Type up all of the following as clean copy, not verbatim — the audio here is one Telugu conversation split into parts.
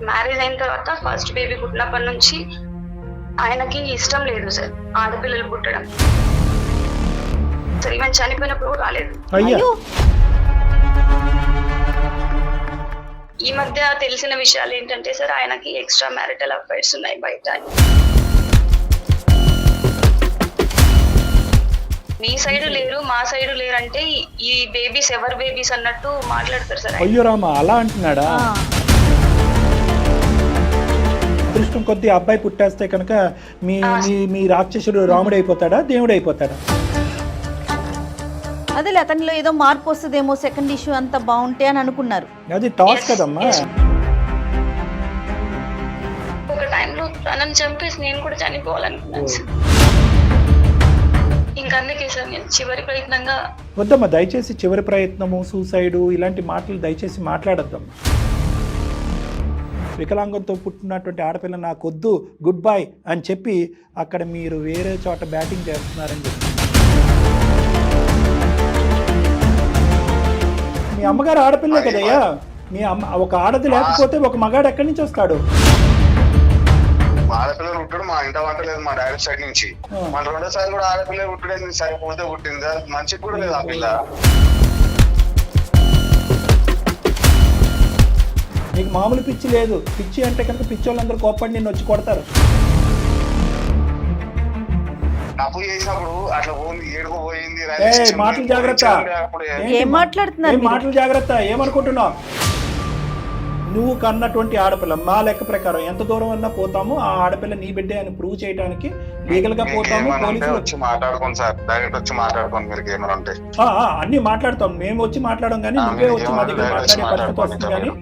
మ్యారేజ్ అయిన తర్వాత ఫస్ట్ బేబీ పుట్టినప్పటి నుంచి ఆయనకి ఇష్టం లేదు సార్ ఆడపిల్లలు పుట్టడం. సరే ఈమె చనిపోయినప్పుడు కూడా రాలేదు. అయ్యో ఈ మధ్య తెలిసిన విషయాలు ఏంటంటే సార్ ఆయనకి ఎక్స్ట్రా మ్యారిటల్ అఫైర్స్ ఉన్నాయి బయట. మీ సైడ్ లేరు మా సైడ్ లేరు అంటే ఈ బేబీస్ ఎవరు బేబీస్ అన్నట్టు మాట్లాడతారు సార్. అయ్యో రామా అలా అంటున్నాడా? అదృష్టం కొద్ది అబ్బాయి పుట్టేస్తే కనుక మీ మీ రాక్షసుడు రాముడు అయిపోతాడా దేవుడు అయిపోతాడా? అదే అతనిలో ఏదో మార్పు వస్తుందేమో, సెకండ్ ఇష్యూ అంత బాగుంటే అని అనుకున్నారు. అది టాస్ కదమ్మా. ఒక టైంలో తనని చంపేసి నేను కూడా చనిపోవాలనుకున్నాను సార్. ఇంకా అందుకే సార్ నేను చివరి ప్రయత్నంగా. వద్దమ్మా దయచేసి చివరి ప్రయత్నము సూసైడు ఇలాంటి మాటలు దయచేసి మాట్లాడొద్దమ్మా. వికలాంగంతో పుట్టినటువంటి ఆడపిల్ల నాకు వద్దు గుడ్ బై అని చెప్పి అక్కడ మీరు వేరే చోట బ్యాటింగ్ చేస్తున్నారని చెప్పి. మీ అమ్మగారు ఆడపిల్లే కదయ్యా. మీ అమ్మ ఒక ఆడది లేకపోతే ఒక మగాడు ఎక్కడి నుంచి వస్తాడు? ఆడపిల్లలు పుట్టడు మా ఇంట వంట లేదు మా డాడీ సైడ్ నుంచి. మన రెండోసారి కూడా ఆడపిల్లలు పుట్టలేదు, సరిపోతే పుట్టింది, మంచిగా కూడా లేదు ఆ పిల్ల. నీకు మామూలు పిచ్చి లేదు. పిచ్చి అంటే కనుక పిచ్చి వాళ్ళందరూ కోప్పడి నిన్ను వచ్చి కొడతారు. తప్పు చేసినప్పుడు అట్లా పోయింది ఏడుకో పోయింది. మాటలు జాగ్రత్త. ఏం మాట్లాడుతున్నారు? మాటలు జాగ్రత్త. ఏమనుకుంటున్నావు? నువ్వు కన్నటువంటి ఆడపిల్ల మా లెక్క ప్రకారం ఎంత దూరం అన్నా పోతాము. ఆ ఆడపిల్ల నీ బిడ్డే అని ప్రూవ్ చేయడానికి లీగల్ గా పోతాము. వచ్చి మాట్లాడుకోండి సార్, డైరెక్ట్ వచ్చి మాట్లాడుకోండి. మీరు ఏమైనా ఉంటే అన్ని మాట్లాడతాం. మేము వచ్చి మాట్లాడడం కానీ నువ్వే వచ్చి మా దగ్గర మాట్లాడే పరిస్థితి వస్తుంది. కానీ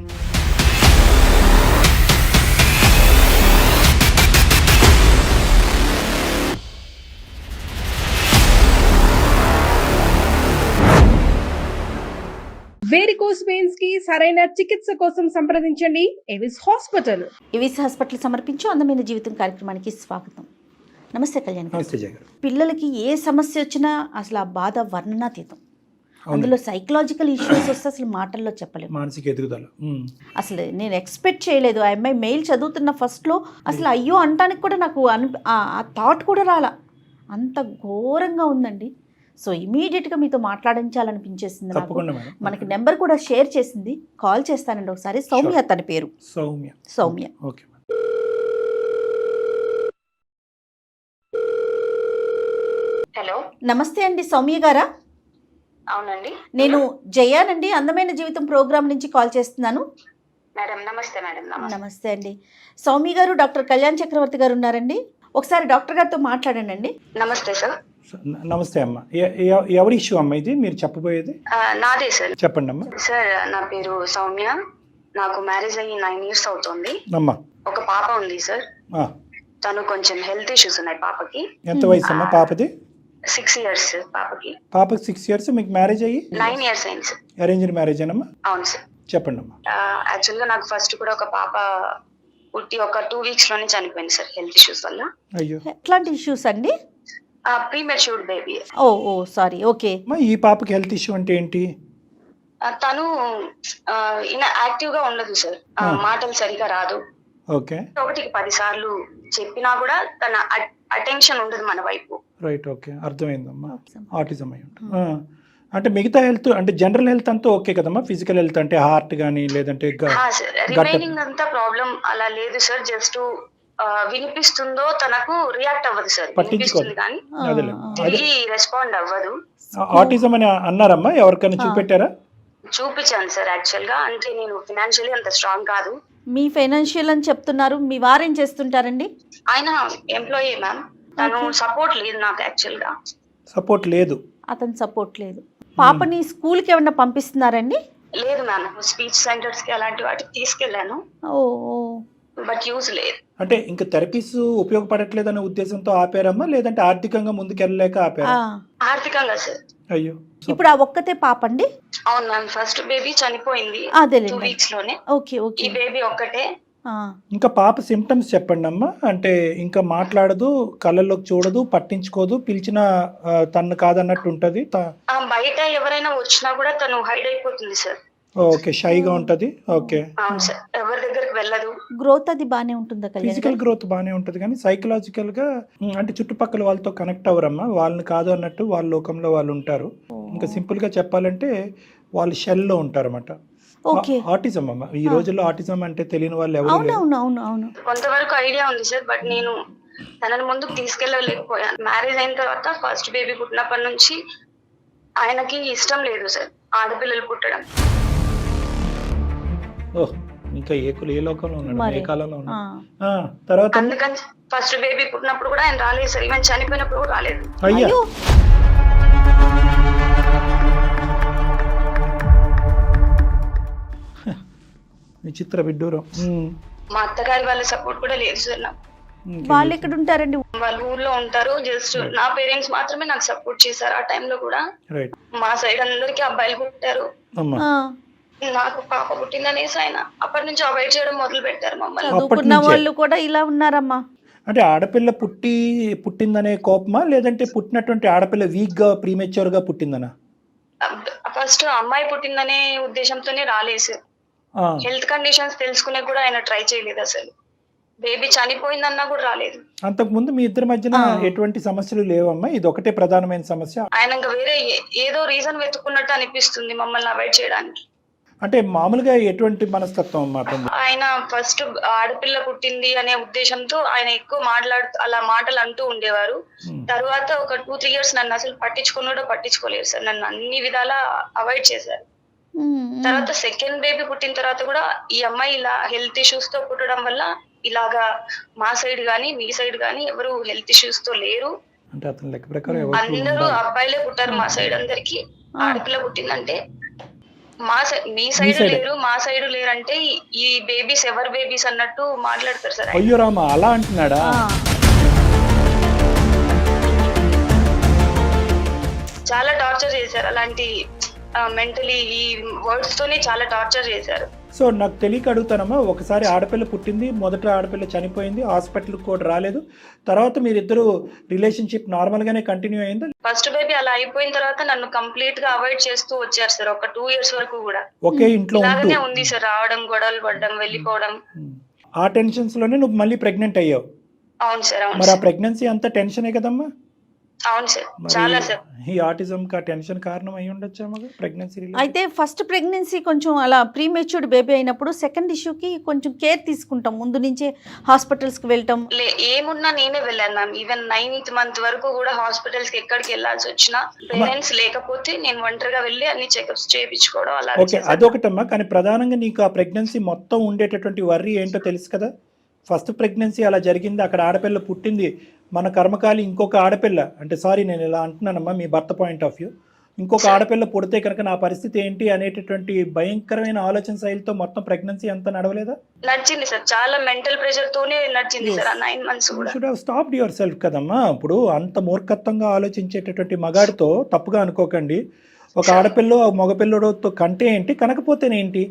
వేరికోస్ వెయిన్స్ కి సరైన చికిత్స కోసం సంప్రదించండి ఎవిస్ హాస్పిటల్. ఎవిస్ హాస్పిటల్ సమర్పించు అందమైన జీవితం కార్యక్రమానికి స్వాగతం. నమస్తే కళ్యాణ్ గారు. నమస్తే జగన్. పిల్లలకి ఏ సమస్య వచ్చినా అసలు ఆ బాధ వర్ణనాతీతం. అందులో సైకలాజికల్ ఇష్యూస్ వస్తే అసలు మాటల్లో చెప్పలేము. మానసిక ఎదుగుదల అసలు నేను ఎక్స్పెక్ట్ చేయలేదు. ఆ అమ్మాయి మెయిల్ చదువుతున్న ఫస్ట్లో అసలు అయ్యో అంటానికి కూడా నాకు ఆ థాట్ కూడా రాలా. అంత ఘోరంగా ఉందండి. సో ఇమీడియట్గా మీతో మాట్లాడించాలనిపించేసింది నాకు. మనకి నెంబర్ కూడా షేర్ చేసింది. కాల్ చేస్తానండి ఒకసారి. సౌమ్య తన పేరు. సౌమ్య. ఓకే. హలో నమస్తే అండి సౌమ్య గారా? అవునండి నేను జయానండి, అందమైన జీవితం ప్రోగ్రామ్ నుంచి కాల్ చేస్తున్నాను. మేడం నమస్తే. మేడం నమస్తే అండి. సౌమ్య గారు డాక్టర్ కళ్యాణ్ చక్రవర్తి గారు ఉన్నారండి. ఒకసారి డాక్టర్ గారితో మాట్లాడండి. నమస్తే సార్. నమస్తే అమ్మా. ఎవరి ఇష్యూ అమ్మా ఇది మీరు చెప్పబోయేది? నాదే సార్. చెప్పండి అమ్మా. సార్ నా పేరు సౌమ్య. నాకు మ్యారేజ్ అయ్యి 9 years అవుతుంది. అమ్మా ఒక పాప ఉంది సార్. తను కొంచెం హెల్త్ ఇష్యూస్ ఉన్నాయి పాపకి. ఎంత వయసు అమ్మా పాపది? 6 years పాపకి. 6 years. మీకు మ్యారేజ్ అయ్యి 9 years అయింది సార్. Arranged marriage ఏనమ్మా? అవును సార్. చెప్పండి అమ్మా. యాక్చువల్ గా నాకు ఫస్ట్ కూడా ఒక పాప పుట్టి ఒక 2 weeks లోనే చనిపోయింది సార్ హెల్త్ ఇష్యూస్ వల్ల. అయ్యో ఎట్లాంటి ఇష్యూస్ అండి? Prematured baby. Oh sorry. Okay. ఈ పాపకి హెల్త్ ఇష్యూ అంటే ఏంటి? తను యాక్టివ్ గా ఉండదు సార్. మాటలు సరిగా రాదు. ఓకే. 1కి 10 సార్లు చెప్పినా కూడా తన అటెన్షన్ ఉండదు మన వైపు. రైట్. ఓకే అర్థమైందమ్మా. ఆటిజం అయి ఉంటుంది. అంటే మిగతా హెల్త్ అంటే జనరల్ హెల్త్ అంతా ఓకే కదమ్మా? ఫిజికల్ హెల్త్ అంటే హార్ట్ కానీ లేదంటే రిమైనింగ్ అంతా ప్రాబ్లం అలా లేదు సార్. జస్ట్ వినిపిస్తుందో తనకు రియాక్ట్ అవ్వదు సార్. వినిపిస్తుంది కానీ తిరిగి రెస్పాండ్ అవ్వదు. ఆటిజం అని అన్నారమ్మా? ఎవరికైనా చూపెట్టారా? చూపించాను సార్. యాక్చువల్ గా అంటే నేను ఫైనాన్షియల్లీ అంత స్ట్రాంగ్ కాదు. మీ ఫైనాన్షియల్ అని చెప్తున్నారు. మీ వారేం చేస్తుంటారండి? ఆయన ఎంప్లాయీ మ్యామ్. తను సపోర్ట్ లేదు నాకు. యాక్చువల్ గా సపోర్ట్ లేదు. అతను సపోర్ట్ లేదు. పాపని స్కూల్ కి ఏమన్నా పంపిస్తున్నారండి? లేదు మ్యామ్. స్పీచ్ సెంటర్స్ కి అలాంటి వాటికి తీసుకెళ్లాను. బట్ యూజ్ లేదు. అంటే ఇంకా థెరపీస్ ఉపయోగపడట్లేదనే ఉద్దేశంతో ఆపారమ్మా లేదంటే ఆర్థికంగా ముందుకెళ్ళలేక ఆపారా? ఆర్థికంగా సార్. అయ్యో. ఇప్పుడు ఆ ఒక్కతే పాప అండి? అవును మ్యామ్. ఫస్ట్ బేబీ చనిపోయింది 2 weeks లోనే. Okay okay. ఈ బేబీ ఒక్కటే. ఇంకా పాప సిమ్టమ్స్ చెప్పండి అమ్మా. అంటే ఇంకా మాట్లాడదు, కళ్ళల్లోకి చూడదు, పట్టించుకోదు, పిలిచిన తను కాదన్నట్టు ఉంటది. బయట ఎవరైనా వచ్చినా కూడా తను హైడ్ అయిపోతుంది సార్. ఓకే, షైగా ఉంటది. ఓకే, అవును సార్, ఎవరి దగ్గరికి వెళ్ళదు. గ్రోత్ అది బాగానే ఉంటుందా కళ్యాణ్ ఫిజికల్ గారు? గ్రోత్ బాగానే ఉంటుంది కానీ సైకలాజికల్ గా అంటే చుట్టుపక్కల వాళ్ళతో కనెక్ట్ అవ్వరమ్మా. వాళ్ళని కాదు అన్నట్టు వాళ్ళ లోకంలో వాళ్ళు ఉంటారు. ఇంకా సింపుల్ గా చెప్పాలంటే వాళ్ళు షెల్ లో ఉంటారు అన్నమాట. ఓకే. ఆటిజం అమ్మ, ఈ రోజుల్లో ఆటిజం అంటే తెలియని వాళ్ళు ఎవరు లేరు. అవును. కొంతవరకు ఐడియా ఉంది సార్, బట్ నేను తనని ముందుకు తీసుకెళ్ళలేకపోయాను. మ్యారేజ్ అయిన తర్వాత ఫస్ట్ బేబీ పుట్టినప్పటి నుంచి ఆయనకి ఇష్టం లేదు సార్ ఆడపిల్లలు పుట్టడం. ఓహ్, ఇంకా ఏ లోకంలో ఉన్నాడు, మరి. ఏ కాలంలో ఉన్నాడు. ఆ. తర్వాత అందుకని ఫస్ట్ బేబీ పుట్టినప్పుడు కూడా ఆయన రాలేదు సార్, ఈవెన్ చనిపోయినప్పుడు కూడా రాలేదు. అయ్యా, అయ్యో. విచిత్ర విడ్డూరం. మా అత్తగారి వాళ్ళ సపోర్ట్ కూడా లేదు సార్ నాకు. వాళ్ళు ఎక్కడ ఉంటారండి? వాళ్ళ ఊర్లో ఉంటారు. జస్ట్ నా పేరెంట్స్ మాత్రమే నాకు సపోర్ట్ చేశారు ఆ టైంలో కూడా. రైట్ మా సైడ్ అందరికి అబ్బాయిలు పుట్టారు, అమ్మా. ఆ. నాకు పాప పుట్టిందనేసి ఆయన అప్పటి నుంచి అవాయిడ్ చేయడం మొదలు పెట్టారు మమ్మల్ని. చదువుకున్న నుంచే. వాళ్ళు కూడా ఇలా ఉన్నారమ్మా. అంటే ఆడపిల్ల పుట్టిందనే కోపమా, లేదంటే పుట్టినటువంటి ఆడపిల్ల వీక్ గా ప్రీమెచ్యూర్ గా పుట్టిందనా? ఫస్ట్ అమ్మాయి పుట్టిందనే ఉద్దేశంతోనే రాలేదు సార్. హెల్త్ కండిషన్స్ తెలుసుకునే కూడా ఆయన ట్రై చేయలేదు అసలు. బేబీ చనిపోయిందన్నా కూడా రాలేదు. అంతకు ముందు మీ ఇద్దరి మధ్యన ఎటువంటి సమస్యలు లేవమ్మా? ఇది ఒకటే ప్రధానమైన సమస్య. ఆయన ఇంకా వేరే ఏదో రీజన్ వెతుక్కున్నట్టు అనిపిస్తుంది మమ్మల్ని అవాయిడ్ చేయడానికి. అంటే మామూలుగా ఎటువంటి మనస్తత్వం అమ్మా అతను? ఆయన ఫస్ట్ ఆడపిల్ల పుట్టింది అనే ఉద్దేశంతో ఆయన ఎక్కువ అలా మాటలు అంటూ ఉండేవారు. తర్వాత ఒక 2-3 years నన్ను అసలు పట్టించుకోలేదు సార్. నన్ను అన్ని విధాలా అవాయిడ్ చేశారు. తర్వాత సెకండ్ బేబీ పుట్టిన తర్వాత కూడా ఈ అమ్మాయి ఇలా హెల్త్ ఇష్యూస్ తో పుట్టడం వల్ల ఇలాగా మా సైడ్ గానీ మీ సైడ్ గానీ ఎవరు హెల్త్ ఇష్యూస్ తో లేరు. అంటే అతని లెక్క ప్రకారం అందరూ అబ్బాయిలే పుట్టారు మా సైడ్ అందరికి. ఆడపిల్ల పుట్టిందంటే మీ సైడ్ లేరు, మా సైడ్ లేరు అంటే ఈ బేబీస్ ఎవరు బేబీస్ అన్నట్టు మాట్లాడతారు సార్. అయ్యో రామా, అలా అంటున్నాడా? చాలా టార్చర్ చేశారు. అలాంటి మెంటలీ ఈ వర్డ్స్ తోనే చాలా టార్చర్ చేశారు. సో నాకు తెలియక అడుగుతానమ్మా, ఒకసారి ఆడపిల్ల పుట్టింది, మొదట ఆడపిల్ల చనిపోయింది, హాస్పిటల్కి కూడా రాలేదు, తర్వాత మీరిద్దరు రిలేషన్షిప్ నార్మల్ గానే కంటిన్యూ అయిందా? ఫస్ట్ బేబీ అలా అయిపోయిన తర్వాత నన్ను కంప్లీట్ గా అవాయిడ్ చేస్తూ వచ్చారు సార్. ఒక 2 years వరకు కూడా ఒకే ఇంట్లో ఇలాగనే ఉంది సార్. రావడం, గొడవలు పడడం, వెళ్ళిపోవడం. ఆ టెన్షన్స్ లోనే నువ్వు మళ్ళీ ప్రెగ్నెంట్ అయ్యావు. అవును సార్. మరి ఆ ప్రెగ్నెన్సీ అంతా టెన్షనే కదమ్మా? అవును సార్, చాలా సార్. ఈ ఆటిజం కా టెన్షన్ కారణం అయి ఉండొచ్చా ప్రెగ్నెన్సీ? అయితే ఫస్ట్ ప్రెగ్నెన్సీ కొంచెం అలా ప్రీమెచ్యూర్డ్ బేబీ అయినప్పుడు సెకండ్ ఇష్యూకి కొంచెం కేర్ తీసుకుంటాం, ముందు నుంచే హాస్పిటల్స్కి వెళ్ళటం. ఏమున్నా నేనే వెళ్ళాను మ్యామ్. ఈవెన్ 9th month వరకు కూడా హాస్పిటల్స్ కి ఎక్కడికి వెళ్ళాల్సి వచ్చినా పేరెంట్స్ లేకపోతే నేను ఒంటరిగా వెళ్ళి అన్ని చెకప్స్ చేయించుకోవడం అలా. ఓకే, అదొకటమ్మా. కానీ ప్రధానంగా నీకు ఆ ప్రెగ్నెన్సీ మొత్తం ఉండేటటువంటి వర్రీ ఏంటో తెలుసు కదా. ఫస్ట్ ప్రెగ్నెన్సీ అలా జరిగింది, అక్కడ ఆడపిల్ల పుట్టింది, మన కర్మకాలి ఇంకొక ఆడపిల్ల, అంటే సారీ నేను ఇలా అంటున్నానమ్మా మీ భర్త పాయింట్ ఆఫ్ వ్యూ, ఇంకొక ఆడపిల్ల పుడితే కనుక నా పరిస్థితి ఏంటి అనేటటువంటి భయంకరమైన ఆలోచన శైలితో మొత్తం ప్రెగ్నెన్సీ అంతా నడవలేదా? నడిచింది సార్, చాలా మెంటల్ ప్రెషర్ తోనే నడిచింది సార్ ఆ 9 months కూడా. Should have stopped your self కదమ్మా. ఇప్పుడు అంత మూర్ఖత్వంగా ఆలోచించేటటువంటి మగాడితో తప్పుగా అనుకోకండి. ఒక ఆడపిల్ల మగపిల్లడితో కంటే ఏంటి, కనకపోతేనేంటి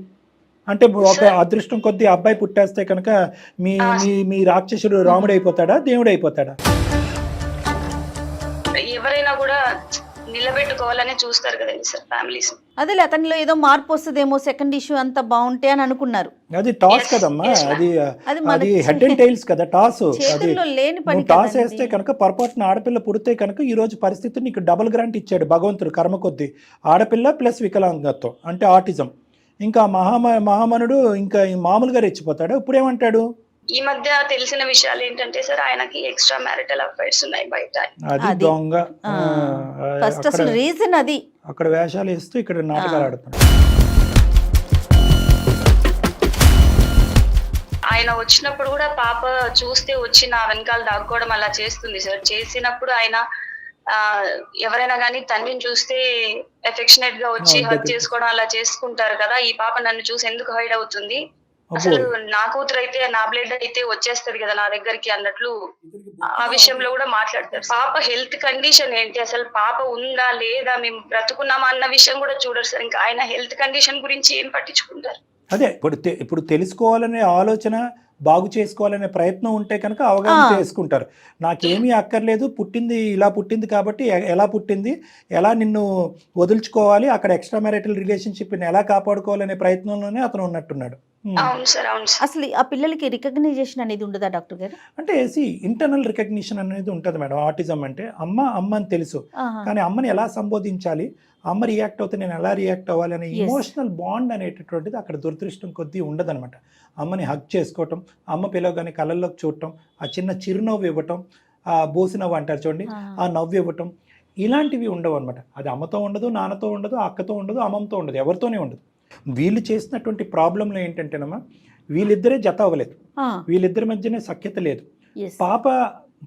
అంటే ఒక అదృష్టం కొద్దీ అబ్బాయి పుట్టేస్తే కనుక మీ మీ రాక్షసుడు రాముడు అయిపోతాడా, దేవుడు అయిపోతాడా? ఎవరైనా కూడా నిలబెట్టుకోవాలని చూస్తారు కదండి సార్ ఫ్యామిలీస్. అదేలే, అతనిలో ఏదో మార్పు వస్తుందేమో సెకండ్ ఇష్యూ అంతా బాగుంటే అని అనుకున్నారు. అది టాస్ కదమ్మా, అది హెడ్ అండ్ టైల్స్ కదా టాస్. అది నువ్వు టాస్ వేస్తే కనుక పొరపాటున ఆడపిల్ల పుడితే కనుక ఈ రోజు పరిస్థితి నీకు డబుల్ గ్రాంట్ ఇచ్చాడు భగవంతుడు కర్మ కొద్దీ. ఆడపిల్ల ప్లస్ వికలాంగత్వం అంటే ఆటిజం. ఇంకా మహామనుడు ఇంకా మామూలుగా రెచ్చిపోతాడు. ఇప్పుడు ఏమంటాడు? ఈ మధ్య తెలిసిన విషయాలు ఏంటంటే సార్, ఆయనకి ఎక్స్ట్రా మ్యారిటల్ అఫైర్స్ ఉన్నాయి బయట. అది దొంగ. ఫస్ట్ అసలు రీజన్ అది. అక్కడ వేషాలు వేస్తూ ఇక్కడ నాటకాలు ఆడుతున్నాడు. ఆయన వచ్చినప్పుడు కూడా పాప చూస్తే వచ్చి నా వెనకాల దాక్కోవడం అలా చేస్తుంది సార్. చేసినప్పుడు ఆయన ఎవరైనా కానీ తండ్రిని చూస్తే ఎఫెక్షనేట్ గా వచ్చి హగ్ చేసుకోవడం అలా చేసుకుంటారు కదా. ఈ పాప నన్ను చూసి ఎందుకు హైడ్ అవుతుంది, అసలు నా కూతురు అయితే నా బ్లడ్ అయితే వచ్చేస్తది కదా నా దగ్గరికి అన్నట్లు ఆ విషయంలో కూడా మాట్లాడతారు. పాప హెల్త్ కండిషన్ ఏంటి, అసలు పాప ఉందా లేదా, మేము బ్రతుకున్నామా అన్న విషయం కూడా చూడరు సార్. ఇంకా ఆయన హెల్త్ కండిషన్ గురించి ఏం పట్టించుకుంటారు? అదే ఇప్పుడు తెలుసుకోవాలనే ఆలోచన బాగు చేసుకోవాలనే ప్రయత్నం ఉంటే కనుక అవగాహన చేసుకుంటారు. నాకేమీ అక్కర్లేదు, పుట్టింది ఇలా పుట్టింది కాబట్టి ఎలా పుట్టింది, ఎలా నిన్ను వదులుచుకోవాలి, అక్కడ ఎక్స్ట్రా మ్యారిటల్ రిలేషన్షిప్ని ఎలా కాపాడుకోవాలనే ప్రయత్నంలోనే అతను ఉన్నట్టున్నాడు. అవును సార్, అవును సార్. అసలు ఆ పిల్లలకి రికగ్నైజేషన్ అనేది ఉండదా డాక్టర్ గారు? అంటే ఇంటర్నల్ రికగ్నిషన్ అనేది ఉంటుంది మేడం. ఆటిజం అంటే అమ్మ అని తెలుసు, ఆహా. కానీ అమ్మని ఎలా సంబోధించాలి, అమ్మ రియాక్ట్ అవుతే నేను ఎలా రియాక్ట్ అవ్వాలి అనే ఇమోషనల్ బాండ్ అనేటటువంటిది అక్కడ దురదృష్టం కొద్దీ ఉండదన్నమాట. అమ్మని హగ్ చేసుకోవటం, అమ్మ పిలవగానే కళ్ళల్లోకి చూడటం, ఆ చిన్న చిరునవ్వు ఇవ్వటం, ఆ బోసి నవ్వు అంటారు చూడండి, ఆ నవ్వు ఇవ్వటం, ఇలాంటివి ఉండవు అనమాట. అది అమ్మతో ఉండదు, నాన్నతో ఉండదు, అక్కతో ఉండదు, అమ్మతో ఉండదు, ఎవరితోనే ఉండదు. వీళ్ళు చేసినటువంటి ప్రాబ్లంలో ఏంటంటేనమ్మా, వీళ్ళిద్దరే జత అవ్వలేదు, వీళ్ళిద్దరి మధ్యనే సఖ్యత లేదు.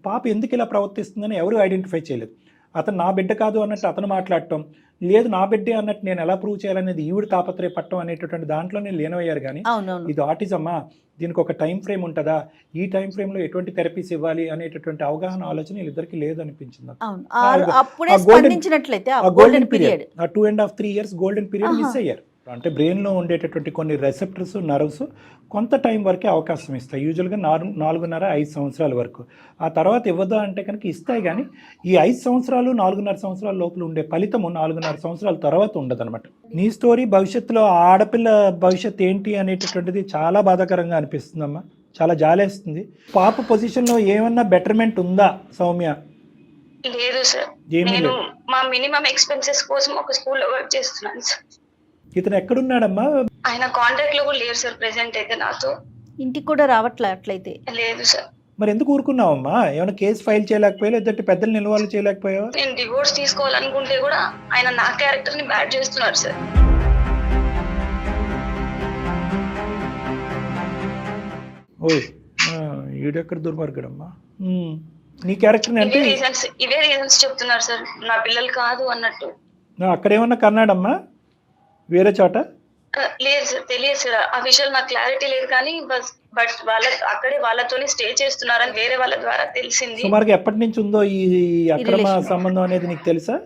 పాప ఎందుకు ఇలా ప్రవర్తిస్తుందని ఎవరు ఐడెంటిఫై చేయలేదు. అతను నా బిడ్డ కాదు అన్నట్టు అతను మాట్లాడటం, లేదు నా బిడ్డే అన్నట్టు నేను ఎలా ప్రూవ్ చేయాలనేది ఈవిడ తాపత్రయపడటం అనేటటువంటి దాంట్లోనే లీనమయ్యారు. కానీ ఇది ఆటిజమా, దీనికి ఒక టైం ఫ్రేమ్ ఉంటుందా, ఈ టైం ఫ్రేమ్లో ఎటువంటి థెరపీస్ ఇవ్వాలి అనేటటువంటి అవగాహన ఆలోచన వీళ్ళిద్దరికి లేదనిపించింది. ఆ గోల్డెన్ పీరియడ్, ఆ 2.5-3 years గోల్డెన్ పీరియడ్ మిస్ అయ్యారు. అంటే బ్రెయిన్లో ఉండేటటువంటి కొన్ని రెసెప్టర్స్, నర్వ్స్ కొంత టైం వరకే అవకాశం ఇస్తాయి, యూజువల్గా 4.5-5 సంవత్సరాల వరకు. ఆ తర్వాత ఇవ్వదా అంటే కనుక ఇస్తాయి, కానీ ఈ 5 సంవత్సరాలు 4.5 సంవత్సరాల లోపల ఉండే ఫలితము 4.5 సంవత్సరాల తర్వాత ఉండదన్నమాట. నీ స్టోరీ భవిష్యత్తులో ఆడపిల్ల భవిష్యత్తు ఏంటి అనేటటువంటిది చాలా బాధాకరంగా అనిపిస్తుందమ్మా, చాలా జాలేస్తుంది. పాప పొజిషన్లో ఏమన్నా బెటర్మెంట్ ఉందా సౌమ్య? లేదు సార్, నేను మా మినిమం ఎక్స్పెన్సెస్ కోసం ఒక స్కూల్లో వర్క్ చేస్తున్నాను సార్. ఇతను ఎక్కడున్నాడమ్మా? ఆయన కాంటాక్ట్ లో కూడా లేరు సార్ ప్రెసెంట్ అయితే నాతో. ఇంటికి కూడా రావట్లే అట్లయితే? లేదు సార్. మరి ఎందుకు ఊరుకున్నావమ్మా? ఏమైనా కేసు ఫైల్ చేయలేకపోయావు, లేదంటే పెద్దలు నిలవాలి చేయలేకపోయావా? నేను డివోర్స్ తీసుకోవాలనుకుంటే కూడా ఆయన నా క్యారెక్టర్ ని బ్యాడ్ చేస్తున్నారు సార్. ఓయ్ ఈడెక్కడ దుర్మార్గుడమ్మా, నీ క్యారెక్టర్ అంటే ఇవే రీజన్స్ చెప్తున్నారు సార్, నా పిల్లలు కాదు అన్నట్టు. అక్కడేమన్నా కన్నాడమ్మా వేరే చోట? లేదు సార్, తెలియదు సార్, ఆ విషయాలు నాకు క్లారిటీ లేదు. కానీ బట్ అక్కడే వాళ్ళతోనే స్టే చేస్తున్నారని వేరే వాళ్ళ ద్వారా తెలిసింది. సుమారుగా ఎప్పటి నుంచి ఉందో ఈ అక్రమ సంబంధం అనేది నీకు తెలుసా?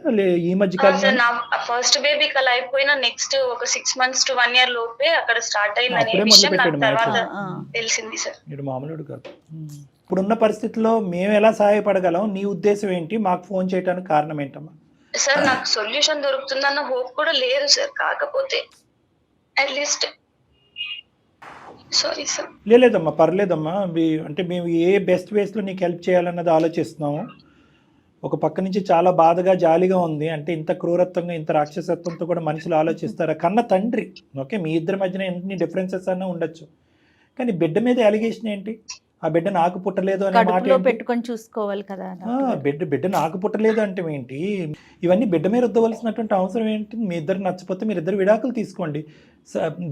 ఈ మధ్య కాలంలో నా ఫస్ట్ బేబీకి అలా అయిపోయినా నెక్స్ట్ ఒక 6 months to 1 year లోపే అక్కడ స్టార్ట్ అయిందనే విషయం నాకు తర్వాత తెలిసింది సార్. ఇది మామూలుడు కాదు. ఇప్పుడున్న పరిస్థితుల్లో మేము ఎలా సహాయపడగలం, నీ ఉద్దేశం ఏంటి, మాకు ఫోన్ చేయడానికి కారణం ఏంటమ్మా? సార్ నాకు సొల్యూషన్ దొరుకుతుందన్న హోప్ కూడా లేదు సార్, కాకపోతే అట్లీస్ట్ సారీ సార్. లేదమ్మా, పర్లేదమ్మా. అంటే మేము ఏ బెస్ట్ వేస్లో నీకు హెల్ప్ చేయాలన్నది ఆలోచిస్తున్నాము. ఒక పక్క నుంచి చాలా బాధగా జాలిగా ఉంది, అంటే ఇంత క్రూరత్వంగా ఇంత రాక్షసత్వంతో కూడా మనుషులు ఆలోచిస్తారా? కన్న తండ్రి, ఓకే మీ ఇద్దరి మధ్యన ఎన్ని డిఫరెన్సెస్ అన్నా ఉండొచ్చు, కానీ బిడ్డ మీద అలిగేషన్ ఏంటి? ఆ బిడ్డ నాకు పుట్టలేదు అనే మాట పెట్టుకొని చూసుకోవాలి కదా. బిడ్డ నాకు పుట్టలేదు అంటే ఏంటి? ఇవన్నీ బిడ్డ మీద రుద్దవలసినటువంటి అవసరం ఏంటి? మీ ఇద్దరు నచ్చపోతే మీరు ఇద్దరు విడాకులు తీసుకోండి,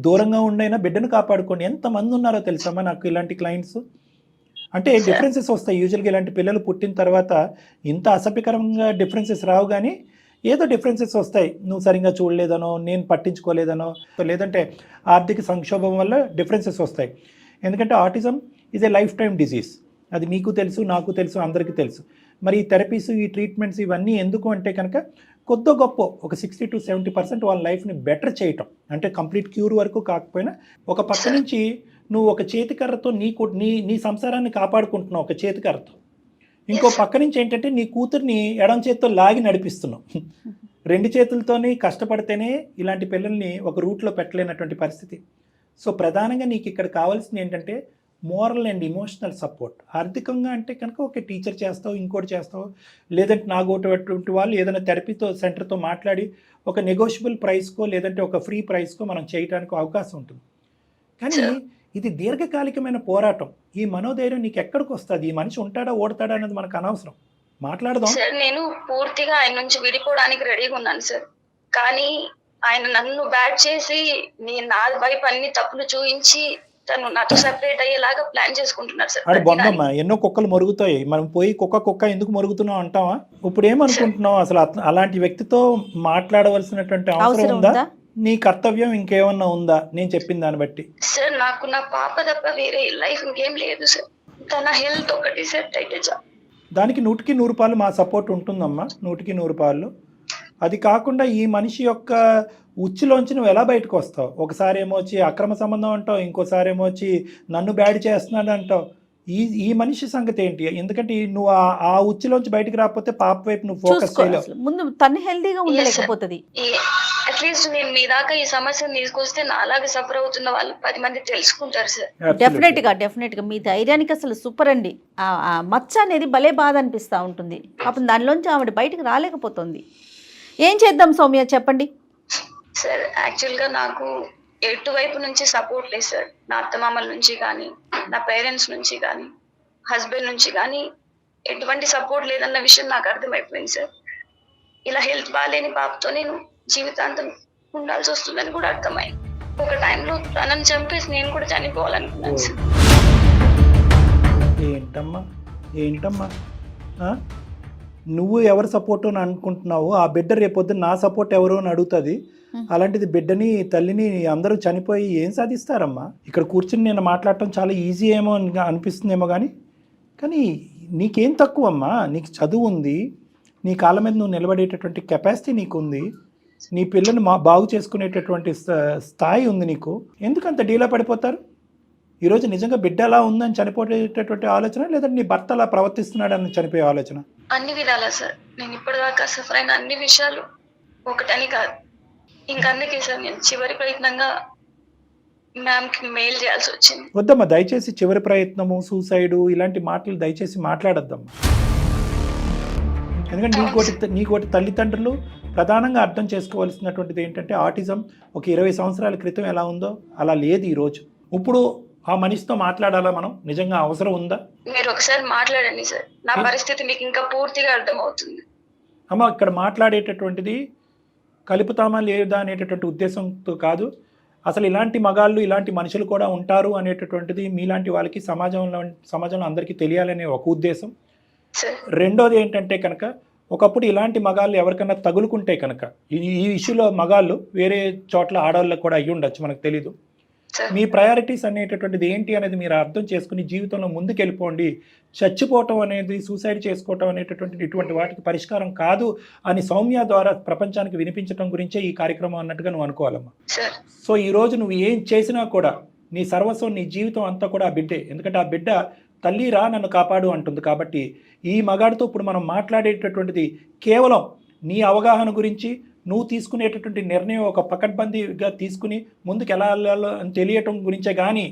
దూరంగా ఉండైనా బిడ్డను కాపాడుకోండి. ఎంతమంది ఉన్నారో తెలుసమ్మా నాకు ఇలాంటి క్లయింట్స్. అంటే డిఫరెన్సెస్ వస్తాయి యూజువల్గా, ఇలాంటి పిల్లలు పుట్టిన తర్వాత ఇంత అసభ్యకరంగా డిఫరెన్సెస్ రావు, కానీ ఏదో డిఫరెన్సెస్ వస్తాయి. నువ్వు సరిగ్గా చూడలేదనో, నేను పట్టించుకోలేదనో, లేదంటే ఆర్థిక సంక్షోభం వల్ల డిఫరెన్సెస్ వస్తాయి. ఎందుకంటే autism is a life time disease, అది మీకు తెలుసు, నాకు తెలుసు, అందరికీ తెలుసు. మరి ఈ థెరపీస్, ఈ ట్రీట్మెంట్స్ ఇవన్నీ ఎందుకు అంటే కనుక కొద్ది గొప్ప ఒక 60 to 70% వాళ్ళ లైఫ్ని బెటర్ చేయటం, అంటే కంప్లీట్ క్యూర్ వరకు కాకపోయినా ఒక పక్క నుంచి నువ్వు ఒక చేతికర్రతో నీ సంసారాన్ని కాపాడుకుంటున్నావు ఒక చేతికర్రతో, ఇంకో పక్క నుంచి ఏంటంటే నీ కూతుర్ని ఎడం చేతితో లాగి నడిపిస్తున్నావు. 2 చేతులతోని కష్టపడితేనే ఇలాంటి పిల్లల్ని ఒక రూట్లో పెట్టలేనటువంటి పరిస్థితి. సో ప్రధానంగా నీకు ఇక్కడ కావాల్సింది ఏంటంటే మోరల్ అండ్ ఇమోషనల్ సపోర్ట్. ఆర్థికంగా అంటే కనుక ఒక టీచర్ చేస్తావు, ఇంకోటి చేస్తావు, లేదంటే నాగోటువంటి వాళ్ళు ఏదైనా థెరపీతో సెంటర్తో మాట్లాడి ఒక నెగోషియబుల్ ప్రైస్కో లేదంటే ఒక ఫ్రీ ప్రైస్కో మనం చేయడానికి అవకాశం ఉంటుంది. కానీ ఇది దీర్ఘకాలికమైన పోరాటం. ఈ మనోధైర్యం నీకు ఎక్కడికి వస్తుంది? ఈ మనిషి ఉంటాడా ఓడతాడా అనేది మనకు అనవసరం, మాట్లాడదాం. సార్ నేను పూర్తిగా ఆయన నుంచి విడిపోవడానికి రెడీగా ఉన్నాను సార్, కానీ ఆయన నన్ను బ్యాడ్ చేసి నా వైపు అన్ని తప్పులు చూపించి తను నాతో సెపరేట్ అయ్యేలాగా ప్లాన్ చేసుకుంటున్నారు సార్. అరే బొందమ్మా, ఎన్నో కుక్కలు మరుగుతాయి, మనం పోయి కుక్క ఎందుకు మరుగుతున్నావు అంటావా? ఇప్పుడు ఏమనుకుంటున్నావు అసలు? అలాంటి వ్యక్తితో మాట్లాడవలసినటువంటి అవసరం ఉందా? నీ కర్తవ్యం ఇంకేమన్నా ఉందా నేను చెప్పిన దాన్ని బట్టి? సార్ నాకు నా పాప తప్ప వేరే లైఫ్ ఇంకేం లేదు సార్, తన హెల్త్ ఒకటి సెట్ అయితే చాలు. దానికి 100కి 100 రూపాయలు మా సపోర్ట్ ఉంటుందమ్మా, 100కి 100 రూపాయలు. అది కాకుండా ఈ మనిషి యొక్క ఉచ్చులోంచి నువ్వు ఎలా బయటకు వస్తావు? ఒకసారి ఏమో వచ్చి అక్రమ సంబంధం అంటావు, ఇంకోసారి ఏమో వచ్చి నన్ను బ్యాడ్ చేస్తున్నాడు అంటావు. ఈ మనిషి సంగతి ఏంటి? ఎందుకంటే నువ్వు ఆ ఉచ్చులోంచి బయటకు రాకపోతే పాప వైపు నువ్వు ఫోకస్ చూసుకో చేయలేవు. అసలు. ముందు తను హెల్దీగా ఉండలేకపోతుంది. అట్లీస్ట్ నేను మీ దాకా ఈ సమస్యను తీసుకొస్తే నాలాగా సఫర్ అవుతున్న వాళ్ళు 10 మంది తెలుసుకుంటారు సార్. Absolutely. డెఫినెట్ గా మీ ధైర్యానికి అసలు సూపర్ అండి. ఆ మచ్చ అనేది భలే బాధ అనిపిస్తూ ఉంటుంది. పాపం దానిలోంచి ఆవిడ బయటకు రాలేకపోతుంది. ఏం చేద్దాం సౌమ్య చెప్పండి. సార్ యాక్చువల్ గా నాకు ఎటువైపు నుంచి సపోర్ట్ లేదు సార్. నా అత్తమామల నుంచి కానీ, నా పేరెంట్స్ నుంచి కానీ, హస్బెండ్ నుంచి కానీ ఎటువంటి సపోర్ట్ లేదన్న విషయం నాకు అర్థమైపోయింది సార్. ఇలా హెల్త్ బాగాలేని పాపతో నేను జీవితాంతం ఉండాల్సి వస్తుందని కూడా అర్థమైంది. ఒక టైంలో తనని చంపేసి నేను కూడా చనిపోవాలనుకున్నాను సార్. ఏంటమ్మా ఆ? నువ్వు ఎవరు సపోర్ట్ అని అనుకుంటున్నావు? ఆ బిడ్డ రేపొద్దున నా సపోర్ట్ ఎవరు అని అడుగుతుంది. అలాంటిది బిడ్డని తల్లిని అందరూ చనిపోయి ఏం సాధిస్తారమ్మా? ఇక్కడ కూర్చుని నేను మాట్లాడటం చాలా ఈజీ ఏమో అనిపిస్తుందేమో కానీ నీకేం తక్కువమ్మా? నీకు చదువు ఉంది, నీ కాళ్ళ మీద నువ్వు నిలబడేటటువంటి కెపాసిటీ నీకు ఉంది, నీ పిల్లల్ని బాగు చేసుకునేటటువంటి స్థాయి ఉంది నీకు. ఎందుకంత డీలా పడిపోతారు? ఈరోజు నిజంగా బిడ్డ అలా ఉందని చనిపోయేటటువంటి ఆలోచన, లేదంటే నీ భర్త అలా ప్రవర్తిస్తున్నాడని చనిపోయే ఆలోచన? అన్ని విధాలా సార్. నేను ఇప్పటిదాకా సఫర్ అయిన అన్ని విషయాలు ఒకటని కాదు. ఇంకా అందుకే సార్ నేను చివరి ప్రయత్నంగా మ్యామ్కి మెయిల్ చేయాల్సి వచ్చింది. వద్దమ్మా, దయచేసి చివరి ప్రయత్నము, సూసైడు ఇలాంటి మాటలు దయచేసి మాట్లాడొద్దమ్మా. ఎందుకంటే నీకోటి తల్లిదండ్రులు ప్రధానంగా అర్థం చేసుకోవాల్సినటువంటిది ఏంటంటే, ఆటిజం ఒక 20 సంవత్సరాల క్రితం ఎలా ఉందో అలా లేదు ఈరోజు. ఇప్పుడు ఆ మనిషితో మాట్లాడాలా మనం? నిజంగా అవసరం ఉందా? మీరు ఒకసారి మాట్లాడండి సార్. నా పరిస్థితి మీకు ఇంకా పూర్తిగా అర్థమవుతుంది. అమ్మ, ఇక్కడ మాట్లాడేటటువంటిది కలుపుతామా లేదా అనేటటువంటి ఉద్దేశంతో కాదు. అసలు ఇలాంటి మగాళ్ళు, ఇలాంటి మనుషులు కూడా ఉంటారు అనేటటువంటిది మీలాంటి వాళ్ళకి సమాజంలో అందరికీ తెలియాలనే ఒక ఉద్దేశం. రెండోది ఏంటంటే కనుక, ఒకప్పుడు ఇలాంటి మగాళ్ళు ఎవరికైనా తగులుకుంటే కనుక, ఈ ఇష్యూలో మగాళ్ళు వేరే చోట్ల ఆడవాళ్ళకు కూడా అయ్యి ఉండొచ్చు, మనకు తెలీదు. మీ ప్రయారిటీస్ అనేటటువంటిది ఏంటి అనేది మీరు అర్థం చేసుకుని జీవితంలో ముందుకు వెళ్ళిపోండి. చచ్చిపోవటం అనేది, సూసైడ్ చేసుకోవటం అనేటటువంటిది ఇటువంటి వాటికి పరిష్కారం కాదు అని సౌమ్య ద్వారా ప్రపంచానికి వినిపించడం గురించే ఈ కార్యక్రమం అన్నట్టుగా నువ్వు అనుకోవాలమ్మా. సో ఈరోజు నువ్వు ఏం చేసినా కూడా నీ సర్వస్వం, నీ జీవితం అంతా కూడా ఆ బిడ్డే. ఎందుకంటే ఆ బిడ్డ తల్లి రా నన్ను కాపాడు అంటుంది. కాబట్టి ఈ మగాడితో ఇప్పుడు మనం మాట్లాడేటటువంటిది కేవలం నీ అవగాహన గురించి, నువ్వు తీసుకునేటటువంటి నిర్ణయం ఒక పకడ్బందీగా తీసుకుని ముందుకు ఎలా వెళ్ళాలో అని తెలియటం గురించే. కానీ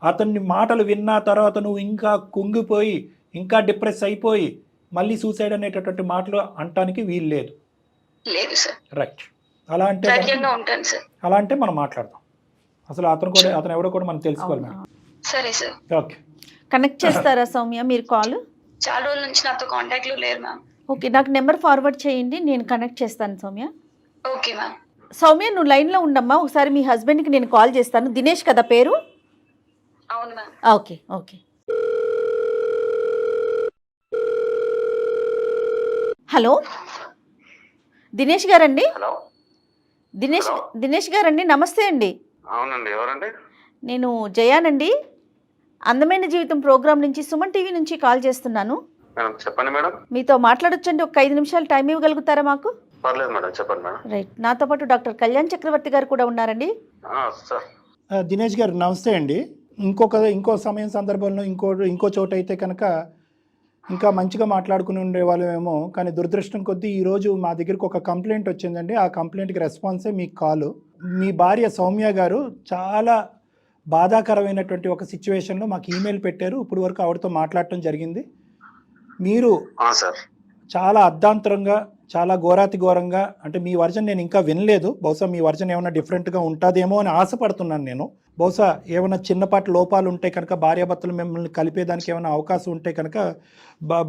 అతన్ని మాటలు విన్న తర్వాత నువ్వు ఇంకా కుంగిపోయి, ఇంకా డిప్రెస్ అయిపోయి మళ్ళీ సూసైడ్ అనేటటువంటి మాటలు అంటానికి వీలు లేదు. రైట్. అలా అంటే మనం మాట్లాడదాం. అసలు అతను ఎవడో కూడా మనం తెలుసుకోవాలి మేడం. సరే సార్. ఓకే. కనెక్ట్ చేస్తారా సౌమ్య మీరు కాల్? చాలా రోజుల నుంచి నాతో కాంటాక్ట్ లో లేరు మ్యామ్. ఓకే, నాకు నెంబర్ ఫార్వర్డ్ చేయండి, నేను కనెక్ట్ చేస్తాను సౌమ్య. Okay ma'am. సౌమ్య నువ్వు లైన్లో ఉండమ్మా, ఒకసారి మీ హస్బెండ్కి నేను కాల్ చేస్తాను. దినేష్ కదా పేరు? అవును మ్యామ్. ఓకే. హలో, దినేష్ గారండి? హలో, దినేష్ గారండి, నమస్తే అండి. అవునండి, ఎవరండి? నేను జయానండి, అందమైన జీవితం ప్రోగ్రామ్ నుంచి, సుమన్ టీవీ నుంచి కాల్ చేస్తున్నాను. చెప్పండి మేడం. మీతో మాట్లాడొచ్చండి, ఒక 5 నిమిషాలు టైం ఇవ్వగలుగుతారా మాకు? పర్లేదు మేడం, చెప్పండి మేడం. రైట్, నాతో పాటు డాక్టర్ కళ్యాణ్ చక్రవర్తి గారు కూడా ఉన్నారండి. దినేష్ గారు నమస్తే అండి. ఇంకో సమయం సందర్భంలో ఇంకో చోట అయితే కనుక ఇంకా మంచిగా మాట్లాడుకుని ఉండేవాళ్ళమేమో. కానీ దురదృష్టం కొద్దీ ఈరోజు మా దగ్గరికి ఒక కంప్లైంట్ వచ్చిందండి. ఆ కంప్లైంట్కి రెస్పాన్సే మీకు కాలు. మీ భార్య సౌమ్య గారు చాలా బాధాకరమైనటువంటి ఒక సిచ్యువేషన్లో మాకు ఈమెయిల్ పెట్టారు. ఇప్పుడు వరకు ఆవిడతో మాట్లాడటం జరిగింది. మీరు చాలా అర్ధాంతరంగా, చాలా ఘోరాతి ఘోరంగా, అంటే మీ వర్జన్ నేను ఇంకా వినలేదు, బహుశా మీ వర్జన్ ఏమైనా డిఫరెంట్గా ఉంటుందేమో అని ఆశపడుతున్నాను నేను. బహుశా ఏమైనా చిన్నపాటి లోపాలు ఉంటే కనుక, భార్యాభర్తలు మిమ్మల్ని కలిపేదానికి ఏమైనా అవకాశం ఉంటే కనుక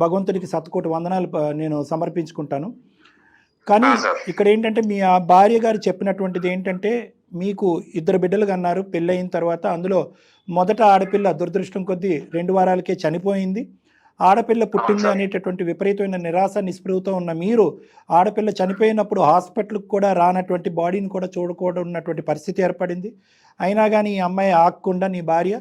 భగవంతుడికి శతకోటి వందనాలు నేను సమర్పించుకుంటాను. కానీ ఇక్కడ ఏంటంటే మీ ఆ భార్య గారు చెప్పినటువంటిది ఏంటంటే, మీకు 2 బిడ్డలు కన్నారు పెళ్ళయిన తర్వాత. అందులో మొదట ఆడపిల్ల దురదృష్టం కొద్దీ 2 వారాలకే చనిపోయింది. ఆడపిల్ల పుట్టింది అనేటటువంటి విపరీతమైన నిరాశ నిస్పృహతో ఉన్న మీరు, ఆడపిల్ల చనిపోయినప్పుడు హాస్పిటల్కి కూడా రానటువంటి, బాడీని కూడా చూడకూడదు ఉన్నటువంటి పరిస్థితి ఏర్పడింది. అయినా కానీ ఈ అమ్మాయి ఆగకుండా నీ భార్య